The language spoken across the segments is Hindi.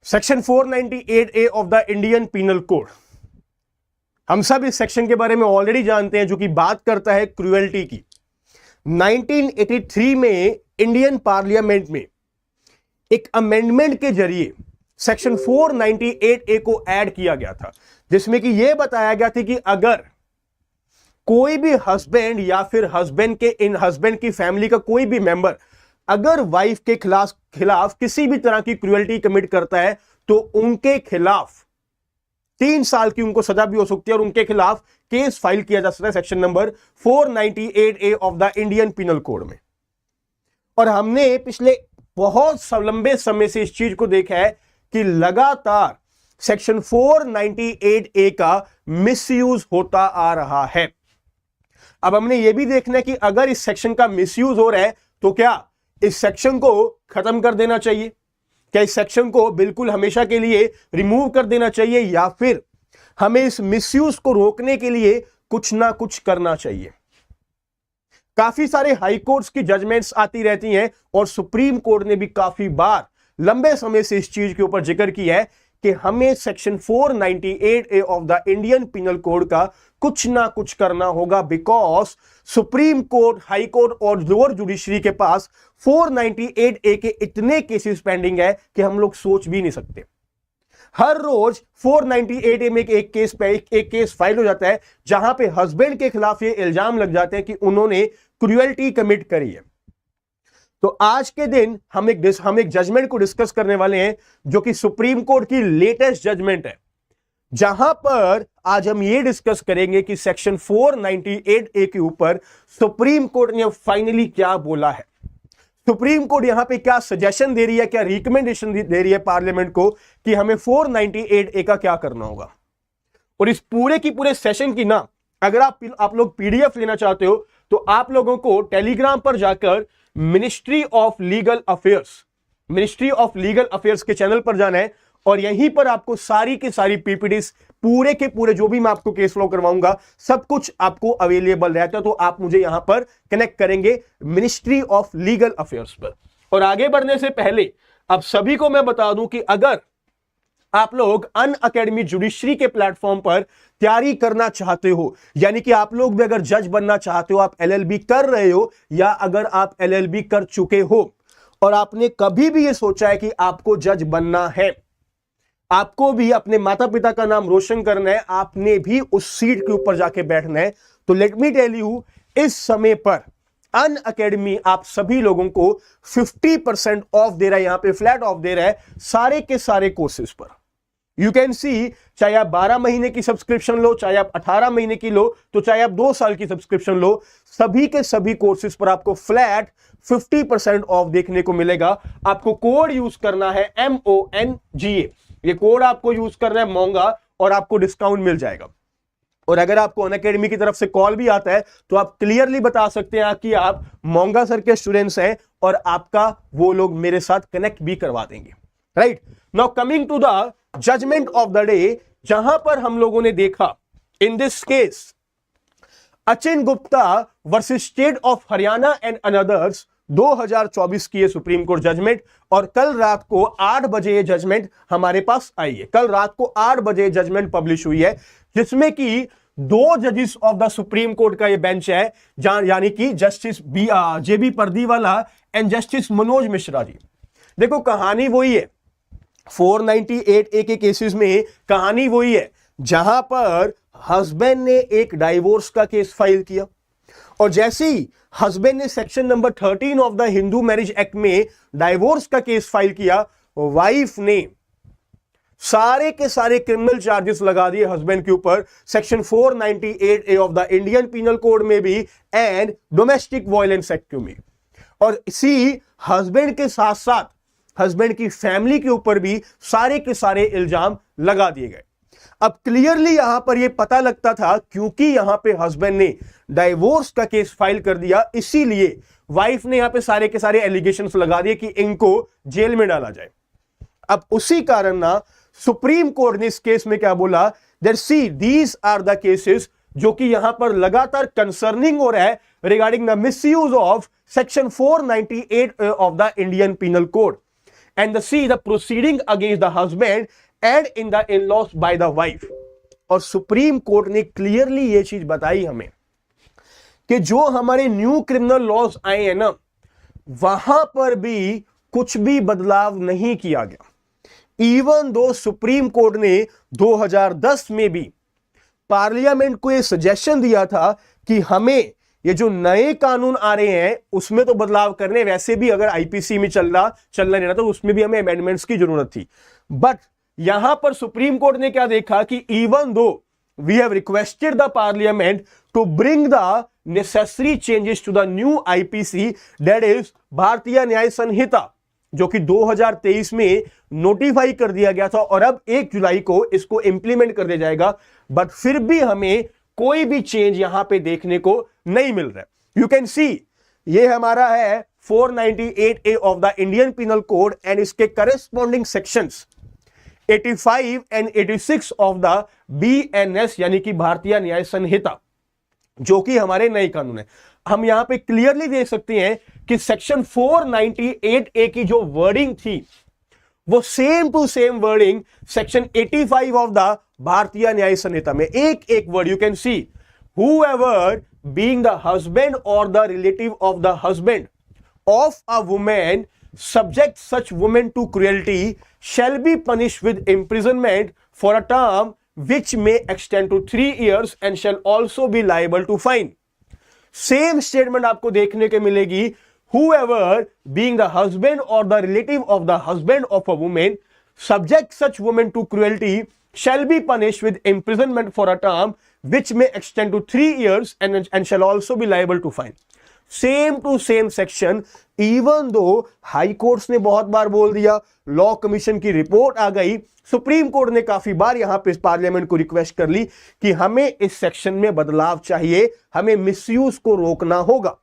Section 498A of the Indian penal code, हम सब इस सेक्शन के बारे में ऑलरेडी जानते हैं, जो कि बात करता है क्रूएल्टी की। 1983 में इंडियन पार्लियामेंट में एक अमेंडमेंट के जरिए सेक्शन 498A को ऐड किया गया था, जिसमें कि यह बताया गया था कि अगर कोई भी हस्बैंड या फिर हस्बैंड की फैमिली का कोई भी मेंबर अगर वाइफ के खिलाफ किसी भी तरह की क्रूएल्टी कमिट करता है तो उनके खिलाफ 3 साल की उनको सजा भी हो सकती है और उनके खिलाफ केस फाइल किया जा सकता है section number 498A of the Indian penal code में। और हमने पिछले बहुत लंबे समय से इस चीज को देखा है कि लगातार सेक्शन 498A का मिसयूज होता आ रहा है। अब हमने यह भी देखना है कि अगर इस सेक्शन का मिसयूज हो रहा है तो क्या इस सेक्शन को खत्म कर देना चाहिए, क्या इस सेक्शन को बिल्कुल हमेशा के लिए रिमूव कर देना चाहिए, या फिर हमें इस मिसयूज को रोकने के लिए कुछ ना कुछ करना चाहिए। काफी सारे हाई कोर्ट्स की जजमेंट्स आती रहती हैं और सुप्रीम कोर्ट ने भी काफी बार लंबे समय से इस चीज के ऊपर जिक्र किया है कि हमें section 498A of the Indian penal code का कुछ ना कुछ करना होगा, because supreme court, high court और लोअर जुडिशरी के पास 498A के इतने केसेस पेंडिंग है कि हम लोग सोच भी नहीं सकते। हर रोज 498A में एक केस फाइल हो जाता है जहां पे हस्बैंड के खिलाफ ये इल्जाम लग जाते हैं कि उन्होंने क्रूएल्टी कमिट करी है। तो आज के दिन हम एक जजमेंट को डिस्कस करने वाले हैं जो कि सुप्रीम कोर्ट की लेटेस्ट जजमेंट है, जहां पर आज हम ये डिस्कस करेंगे कि सेक्शन 498A के ऊपर सुप्रीम कोर्ट ने फाइनली क्या बोला है। सुप्रीम कोर्ट यहां पे क्या सजेशन दे रही है, क्या रिकमेंडेशन दे रही है पार्लियामेंट को कि हमें 498A का क्या करना होगा। और इस पूरे की पूरे सेशन की ना, अगर आप लोग पीडीएफ लेना चाहते हो तो आप लोगों को टेलीग्राम पर जाकर मिनिस्ट्री ऑफ लीगल अफेयर्स के चैनल पर जाना है और यहीं पर आपको सारी की सारी पीपीटीज पूरे के पूरे जो भी मैं आपको केस फ्लो करवाऊंगा सब कुछ आपको अवेलेबल रहता है। तो आप मुझे यहां पर कनेक्ट करेंगे मिनिस्ट्री ऑफ लीगल अफेयर्स पर। और आगे बढ़ने से पहले आप सभी को मैं बता दूं कि अगर आप लोग अनअकैडमी जुडिशरी के प्लेटफॉर्म पर तैयारी करना चाहते हो, यानी कि आप लोग भी अगर जज बनना चाहते हो, आप एलएलबी कर रहे हो या अगर आप एलएलबी कर चुके हो और आपने कभी भी यह सोचा है कि आपको जज बनना है, आपको भी अपने माता पिता का नाम रोशन करना है, आपने भी उस सीट के ऊपर जाके बैठना है, तो लेट मी टेल यू, इस समय पर अनअकैडमी आप सभी लोगों को 50% ऑफ दे रहा है, यहां पे फ्लैट ऑफ दे रहा है सारे के सारे कोर्सेज पर। यू कैन सी, चाहे आप 12 महीने की सब्सक्रिप्शन लो, चाहे आप 18 महीने की लो, तो चाहे आप 2 साल की सब्सक्रिप्शन लो, सभी के सभी कोर्सेज पर आपको फ्लैट 50% ऑफ देखने को मिलेगा। आपको कोड यूज करना है MONGA, ये कोड आपको यूज करना है मोंगा और आपको डिस्काउंट मिल जाएगा। और अगर आपको अनअकैडमी की तरफ से कॉल भी आता है तो आप क्लियरली बता सकते हैं कि आप मोंगा सर के स्टूडेंट्स हैं और आपका वो लोग मेरे साथ कनेक्ट भी करवा देंगे। Right now coming to the judgement of the day, जहां पर हम लोगों ने देखा in this case Achin Gupta versus state of Haryana and others 2024 की ये सुप्रीम कोर्ट जजमेंट। और कल रात को 8 बजे ये जजमेंट हमारे पास आई है। कल रात को 8 बजे जजमेंट पब्लिश हुई है, जिसमें कि 2 जजेस ऑफ द सुप्रीम कोर्ट का ये बेंच है, यानी कि justice JB Pardiwala and justice Manoj Mishra ji. देखो कहानी वही है, 498A के केसेस में कहानी वही है, जहां पर हस्बैंड ने एक डाइवोर्स का केस फाइल किया और जैसे ही हस्बैंड ने section number 13 of the Hindu marriage act में डाइवोर्स का केस फाइल किया, वाइफ ने सारे के सारे क्रिमिनल चार्जेस लगा दिए हस्बैंड के ऊपर, section 498A of the Indian penal code में भी एंड डोमेस्टिक वायलेंस एक्ट में। और इसी हस्बैंड के साथ साथ हस्बैंड की फैमिली के ऊपर भी सारे के सारे इल्जाम लगा दिए गए। अब क्लियरली यहां पर यह पता लगता था, क्योंकि यहां पे हस्बैंड ने डाइवोर्स का केस फाइल कर दिया, इसीलिए वाइफ ने यहां पे सारे के सारे एलिगेशंस लगा दिए कि इनको जेल में डाला जाए। अब उसी कारण ना सुप्रीम कोर्ट ने इस केस में क्या बोला, that see these are the cases जो कि यहां पर लगातार कंसर्निंग हो रहा है regarding the misuse of section 498 of the Indian penal code. And the see the proceeding against the husband and in the in-laws by the wife. और सुप्रीम कोर्ट ने क्लियरली ये चीज बताई हमें कि जो हमारे न्यू क्रिमिनल लॉज आए हैं ना, वहां पर भी कुछ भी बदलाव नहीं किया गया। इवन दो सुप्रीम कोर्ट ने 2010 में भी पार्लियामेंट को यह सजेशन दिया था कि हमें ये जो नए कानून आ रहे हैं उसमें तो बदलाव करने, वैसे भी अगर आईपीसी में चलना नहीं रहा तो उसमें भी हमें अमेंडमेंट्स की जरूरत थी। बट यहां पर सुप्रीम कोर्ट ने क्या देखा कि even though we have requested the parliament to bring the necessary changes to the new IPC, that is Bharatiya Nyaya संहिता, जो कि 2023 में नोटिफाई कर दिया गया था और अब 1 जुलाई को इसको इंप्लीमेंट कर दिया जाएगा। बट फिर भी हमें कोई भी चेंज यहां पे देखने को नहीं मिल रहा है। यू कैन सी ये हमारा है 498A of the Indian penal code and इसके corresponding sections 85 and 86 of the BNS यानी कि भारतीय न्याय संहिता, जो कि हमारे नए कानून है। हम यहां पे क्लियरली देख सकते हैं कि सेक्शन 498A की जो वर्डिंग थी वो same to same wording section 85 of the Bharatiya Nyaya Sanhita में, एक word you can see, whoever being the husband or the relative of the husband of a woman subject such woman to cruelty shall be punished with imprisonment for a term which may extend to 3 years and shall also be liable to fine। Same statement आपको देखने को मिलेगी, whoever being the husband or the relative of the husband of a woman subject such woman to cruelty shall be punished with imprisonment for a term which may extend to 3 years and shall also be liable to fine। Same to same section, even though high courts ने बहुत बार बोल दिया, लॉ कमीशन की रिपोर्ट आ गई, सुप्रीम कोर्ट ने काफी बार यहां पे पार्लियामेंट को रिक्वेस्ट कर ली कि हमें इस सेक्शन में बदलाव चाहिए, हमें मिसयूज को रोकना होगा।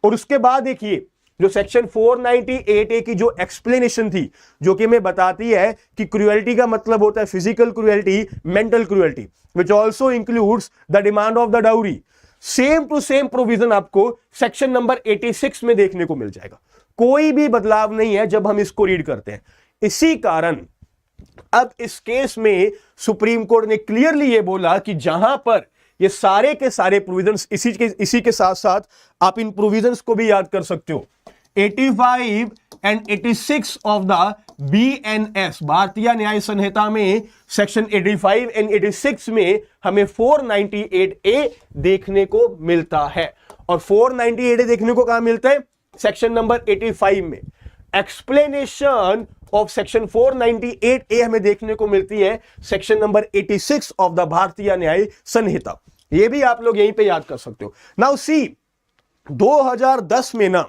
और उसके बाद देखिए जो सेक्शन 498A की जो एक्सप्लेनेशन थी, जो कि हमें बताती है कि क्रुएल्टी का मतलब होता है physical cruelty, mental cruelty, which also includes the demand of the dowry. Same to same provision आपको सेक्शन नंबर 86 में देखने को मिल जाएगा। कोई भी बदलाव नहीं है जब हम इसको रीड करते हैं। इसी कारण अब इस केस में सुप्रीम कोर्ट ने क्लियरली ये बोला कि जहां पर ये सारे के सारे प्रोविजंस, इसी के साथ साथ आप इन प्रोविजंस को भी याद कर सकते हो, 85 एंड 86 ऑफ द BNS भारतीय न्याय संहिता में सेक्शन 85 एंड 86 में हमें 498A देखने को मिलता है। और 498A देखने को कहां मिलता है? सेक्शन नंबर 85 में। एक्सप्लेनेशन ऑफ सेक्शन 498A हमें देखने को मिलती है section number 86 of the Bharatiya Nyaya संहिता। ये भी आप लोग यहीं पे याद कर सकते हो। नाउ सी 2010 में ना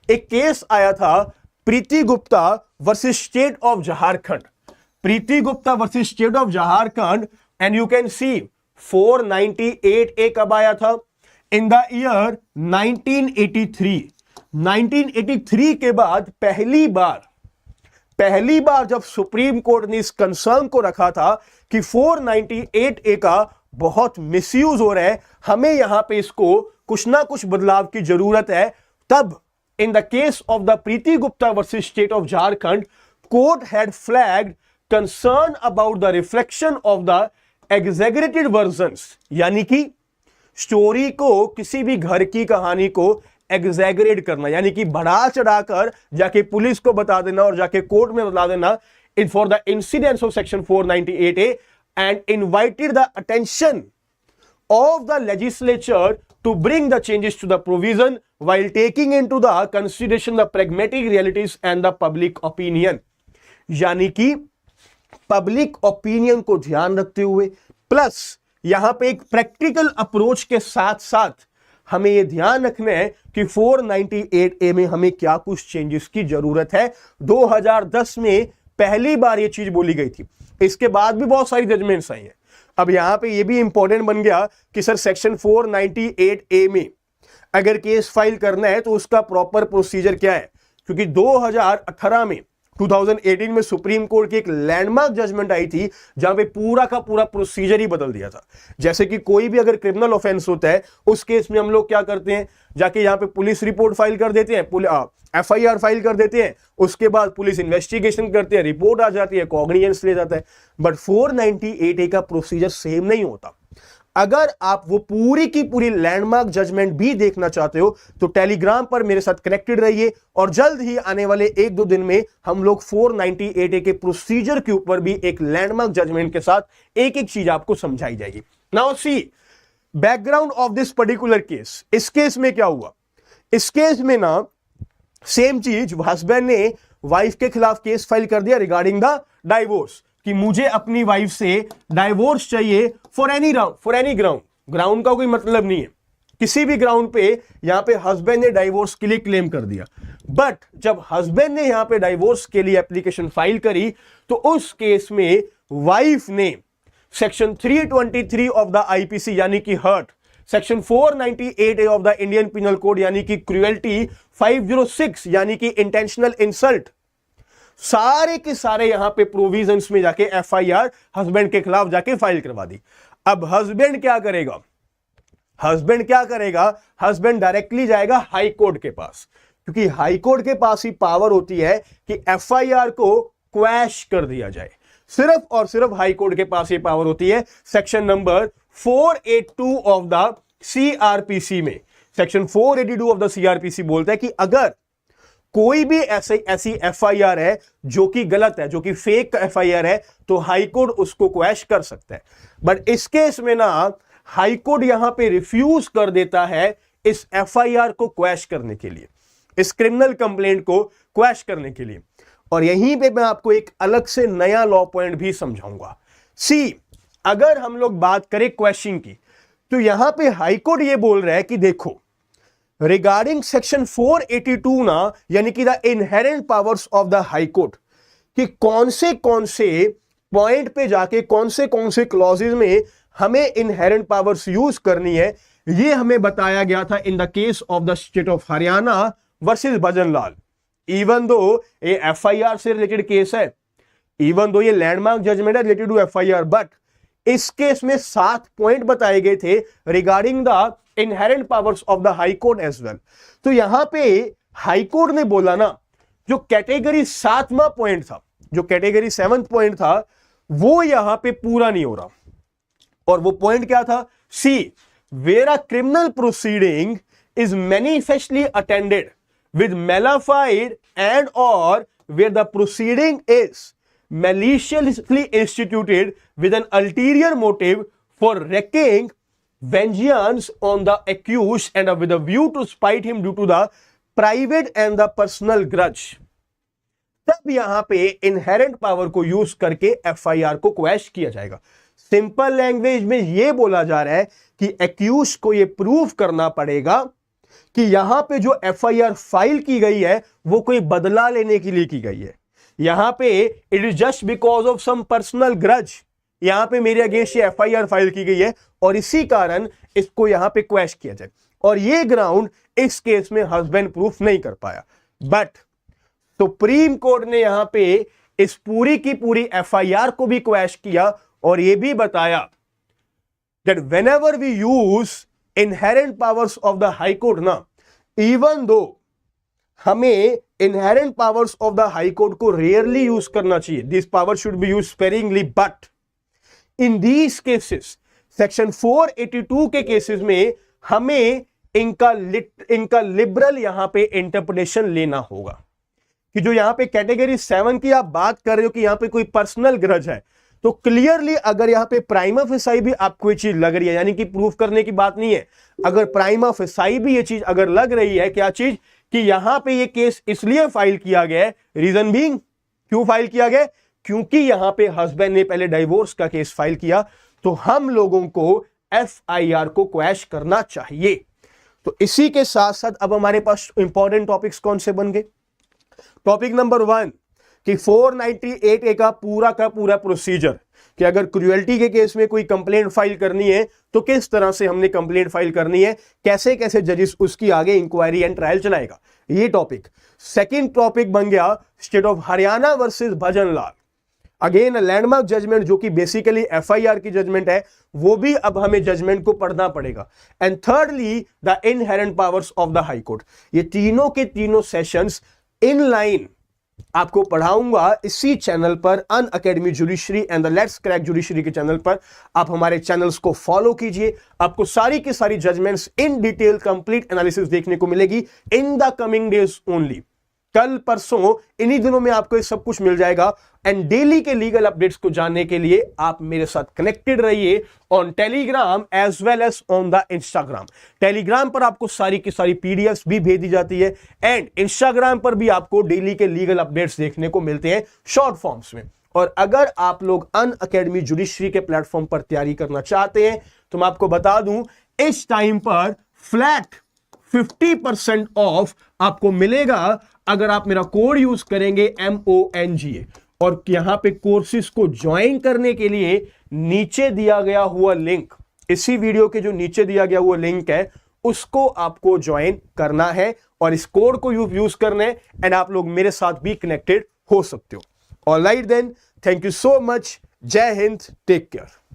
एक केस आया था Preeti Gupta versus state of Jharkhand, Preeti Gupta versus state of Jharkhand, and you can see 498A कब आया था? In the year 1983। 1983 के बाद पहली बार जब सुप्रीम कोर्ट ने इस कंसर्न को रखा था कि 498A का बहुत मिसयूज हो रहा है, हमें यहां पे इसको कुछ ना कुछ बदलाव की जरूरत है, तब in the case of the Preeti Gupta versus State of Jharkhand, court had flagged concern about the reflection of the exaggerated versions, यानी कि स्टोरी को, किसी भी घर की कहानी को एग्जैगरेट करना, यानी कि बढ़ा चढ़ाकर जाके पुलिस को बता देना और जाके कोर्ट में बता देना, in for the incidence of section 498A and invited the attention of the legislature to bring the changes to the provision while taking into the consideration the pragmatic realities and the public opinion। यानी कि पब्लिक ओपिनियन को ध्यान रखते हुए प्लस यहां पे एक प्रैक्टिकल अप्रोच के साथ साथ हमें यह ध्यान रखना है कि 498A में हमें क्या कुछ चेंजेस की जरूरत है। 2010 में पहली बार यह चीज बोली गई थी, इसके बाद भी बहुत सारी जजमेंट्स आई हैं। अब यहां पे ये भी इंपॉर्टेंट बन गया कि सर सेक्शन 498A में अगर केस फाइल करना है तो उसका प्रॉपर प्रोसीजर क्या है, क्योंकि 2018 में 2018 में सुप्रीम कोर्ट की एक लैंडमार्क जजमेंट आई थी जहां पे पूरा का पूरा प्रोसीजर ही बदल दिया था। जैसे कि कोई भी अगर क्रिमिनल ऑफेंस होता है उस केस में हम लोग क्या करते हैं, जाके यहां पे पुलिस रिपोर्ट फाइल कर देते हैं, FIR फाइल कर देते हैं, उसके बाद पुलिस इन्वेस्टिगेशन करते हैं, रिपोर्ट आ जाती है, कॉग्निजेंस ले जाता है। बट 498A का प्रोसीजर सेम नहीं होता। अगर आप वो पूरी की पूरी लैंडमार्क जजमेंट भी देखना चाहते हो तो टेलीग्राम पर मेरे साथ कनेक्टेड रहिए और जल्द ही आने वाले 1-2 दिन में हम लोग 498A के प्रोसीजर के ऊपर भी एक लैंडमार्क जजमेंट के साथ एक एक चीज आपको समझाई जाएगी। Now see background of this particular case. इस केस में क्या हुआ, इस केस में ना सेम चीज, हस्बैंड ने वाइफ के खिलाफ केस फाइल कर दिया रिगार्डिंग द डाइवोर्स कि मुझे अपनी वाइफ से डाइवोर्स चाहिए फॉर एनी ग्राउंड। ग्राउंड का कोई मतलब नहीं है, किसी भी ग्राउंड पे यहां पे हस्बैंड ने डाइवोर्स के लिए क्लेम कर दिया। बट जब हस्बैंड ने यहां पे डाइवोर्स के लिए एप्लीकेशन फाइल करी तो उस केस में वाइफ ने सेक्शन 323 ऑफ द IPC यानी कि hurt, section 498A of the Indian penal code यानी कि क्रुएल्टी, 506 यानी कि इंटेंशनल इंसल्ट, सारे के सारे यहां पे प्रोविजंस में जाके FIR हस्बैंड के खिलाफ जाके फाइल करवा दी। अब हस्बैंड क्या करेगा, हस्बैंड डायरेक्टली जाएगा हाई कोर्ट के पास, क्योंकि हाई कोर्ट के पास ही पावर होती है कि FIR को क्वैश कर दिया जाए। सिर्फ और सिर्फ हाई कोर्ट के पास ये पावर होती है। Section number 482 of the CRPC में, सेक्शन 482 ऑफ द CRPC बोलता है कि अगर कोई भी ऐसी FIR है जो कि गलत है, जो कि फेक FIR है, तो हाई कोर्ट उसको क्वैश कर सकता है। बट इस केस में ना हाई कोर्ट यहां पे रिफ्यूज कर देता है इस FIR को क्वैश करने के लिए, इस क्रिमिनल कंप्लेंट को क्वैश करने के लिए। और यहीं पे मैं आपको एक अलग से नया लॉ पॉइंट भी समझाऊंगा। सी, अगर हम लोग बात करें क्वैशिंग की, तो यहां पे हाई कोर्ट ये बोल रहा है कि देखो रिगार्डिंग सेक्शन 482 ना, यानी कि the inherent powers of the high court, कि कौन से पॉइंट पे जाके कौन से क्लॉजेस में हमें इनहेरेंट पावर्स यूज करनी है, ये हमें बताया गया था in the case of the state of Haryana versus Bhajanlal. Even though ये FIR से रिलेटेड केस है, इवन दो ये लैंडमार्क जजमेंट है रिलेटेड टू FIR, बट इस केस में 7 पॉइंट बताए गए थे regarding the inherent powers of the high court as well. तो यहां पे हाई कोर्ट ने बोला ना, जो कैटेगरी 7वां पॉइंट था, जो कैटेगरी 7th पॉइंट था, वो यहां पे पूरा नहीं हो रहा। और वो पॉइंट क्या था, see where a criminal proceeding is manifestly attended with malified and or where the proceeding is maliciously instituted with an ulterior motive for wreaking vengeance on the accused and with a view to spite him due to the private and the personal grudge, तब यहां पे इनहेरेंट पावर को यूज करके FIR को क्वैश किया जाएगा। सिंपल लैंग्वेज में यह बोला जा रहा है कि एक्यूज को यह प्रूव करना पड़ेगा कि यहां पे जो FIR फाइल की गई है वो कोई बदला लेने के लिए की गई है। यहां पे it is just because of some personal grudge, यहां पे मेरे अगेंस्ट ये FIR फाइल की गई है और इसी कारण इसको यहां पे क्वैश किया जाए। और ये ग्राउंड इस केस में हस्बैंड प्रूफ नहीं कर पाया। बट सुप्रीम कोर्ट ने यहां पे इस पूरी की पूरी FIR को भी क्वैश किया और यह भी बताया that whenever we use inherent powers of the high court ना, even though हमें inherent powers of the high court को rarely यूज करना चाहिए, this power should be used sparingly, but in these cases section 482 के केसेस में हमें इनका लिबरल यहां पे इंटरप्रिटेशन लेना होगा कि जो यहां पे कैटेगरी 7 की आप बात कर रहे हो कि यहां पे कोई पर्सनल ग्रज है, तो क्लियरली अगर यहां पे प्राइमा फेसाई भी आपको ये चीज लग रही है, यानी कि प्रूफ करने की बात नहीं है, अगर प्राइमा फेसाई भी ये चीज अगर लग रही है, क्या चीज, कि यहां पे ये केस इसलिए फाइल किया गया है, रीजन बीइंग, क्यों फाइल किया गया, क्योंकि यहां पे हस्बैंड ने पहले डाइवोर्स का केस फाइल किया, तो हम लोगों को FIR को क्वैश करना चाहिए। तो इसी के साथ साथ अब हमारे पास इंपॉर्टेंट टॉपिक्स कौन से बन गए। टॉपिक नंबर 1 कि 498A का पूरा प्रोसीजर कि अगर क्रुएल्टी के केस में कोई कंप्लेंट फाइल करनी है तो किस तरह से हमने कंप्लेंट फाइल करनी है, कैसे कैसे जजेस उसकी आगे इंक्वायरी एंड ट्रायल चलाएगा, ये टॉपिक। सेकंड टॉपिक बन गया state of Haryana versus Bhajan Lal. Again landmark judgement जो कि बेसिकली एफआईआर की जजमेंट है, वो भी अब हमें जजमेंट को पढ़ना पड़ेगा। And thirdly the inherent powers of the high court. ये तीनों के तीनों सेशंस इन लाइन आपको पढ़ाऊंगा इसी चैनल पर, Unacademy judiciary and the let's crack judiciary के चैनल पर। आप हमारे चैनल्स को फॉलो कीजिए, आपको सारी की सारी judgements in detail complete analysis देखने को मिलेगी in the coming days only. कल परसों इन्हीं दिनों में आपको ये सब कुछ मिल जाएगा। एंड डेली के लीगल अपडेट्स को जानने के लिए आप मेरे साथ कनेक्टेड रहिए on Telegram as well as on the Instagram. Telegram पर आपको सारी की सारी पीडीएफ्स भी भेजी जाती है एंड इंस्टाग्राम पर भी आपको डेली के लीगल अपडेट्स देखने को मिलते हैं शॉर्ट फॉर्म्स में। और अगर आप लोग अन अकेडमी जुडिशरी के प्लेटफॉर्म पर तैयारी करना चाहते हैं तो मैं आपको बता दूं, इस टाइम पर फ्लैट 50% ऑफ आपको मिलेगा अगर आप मेरा कोड यूज करेंगे MONGA। और यहां पे कोर्सेज को ज्वाइन करने के लिए नीचे दिया गया हुआ लिंक, इसी वीडियो के जो नीचे दिया गया हुआ लिंक है उसको आपको ज्वाइन करना है और इस कोड को यूज करना है एंड आप लोग मेरे साथ भी कनेक्टेड हो सकते हो। Alright then, thank you so much, जय हिंद, टेक केयर।